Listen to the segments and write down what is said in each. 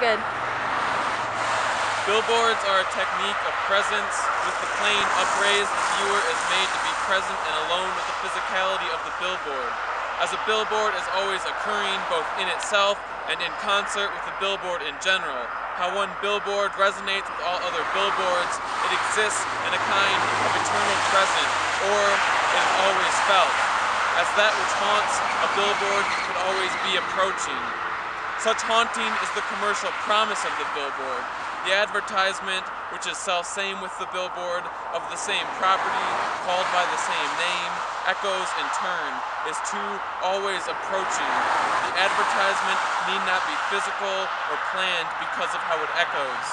Good. Billboards are a technique of presence. With the plane upraised, the viewer is made to be present and alone with the physicality of the billboard. As a billboard is always occurring both in itself and in concert with the billboard in general. How one billboard resonates with all other billboards, it exists in a kind of eternal present, or it is always felt, as that which haunts a billboard could always be approaching. Such haunting is the commercial promise of the billboard. The advertisement, which is self-same with the billboard, of the same property, called by the same name, echoes in turn, is too always approaching. The advertisement need not be physical or planned because of how it echoes.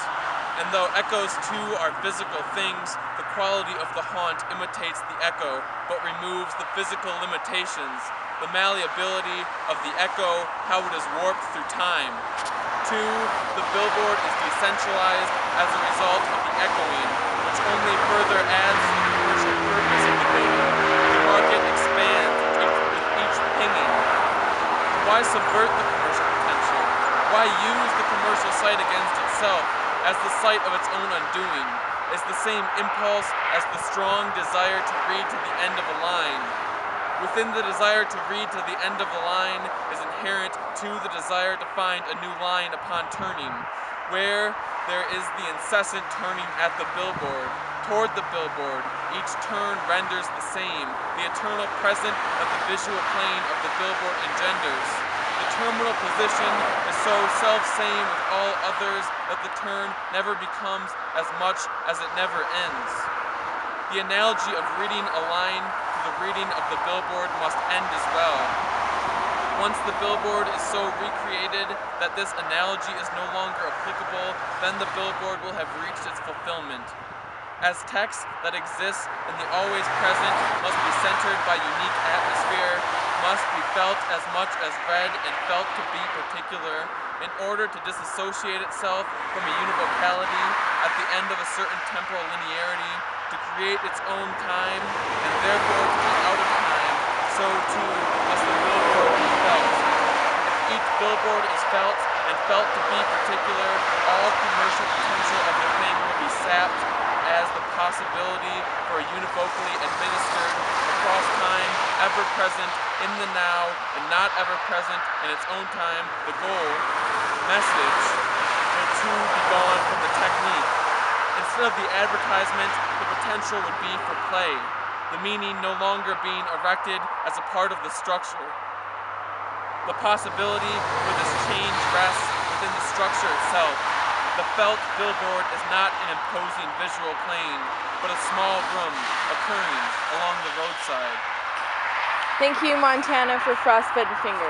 And though echoes too are physical things, the quality of the haunt imitates the echo, but removes the physical limitations, the malleability of the echo, how it is warped through time. 2. The billboard is decentralized as a result of the echoing, which only further adds to the commercial purpose of the billboard. The market expands with each pinging. Why subvert the commercial potential? Why use the commercial site against itself as the site of its own undoing? Is the same impulse as the strong desire to read to the end of a line. Within the desire to read to the end of the line is inherent to the desire to find a new line upon turning, where there is the incessant turning at the billboard, toward the billboard. Each turn renders the same, the eternal present that the visual plane of the billboard engenders. The terminal position is so self-same with all others that the turn never becomes as much as it never ends. The analogy of reading a line to the reading of the billboard must end as well. Once the billboard is so recreated that this analogy is no longer applicable, then the billboard will have reached its fulfillment. As text that exists in the always present must be centered by unique atmosphere, must be felt as much as read and felt to be particular, in order to disassociate itself from a univocality at the end of a certain temporal linearity, to create its own time, and therefore to be out of time, so too must the billboard be felt. If each billboard is felt, and felt to be particular, all commercial potential of the thing will be sapped, as the possibility for a univocally administered, across time, ever present in the now, and not ever present in its own time, the goal, message, will too be gone from the technique. Instead of the advertisement, the potential would be for play, the meaning no longer being erected as a part of the structure. The possibility for this change rests within the structure itself. The felt billboard is not an imposing visual plane, but a small room occurring along the roadside. Thank you, Montana, for Frostbitten Fingers.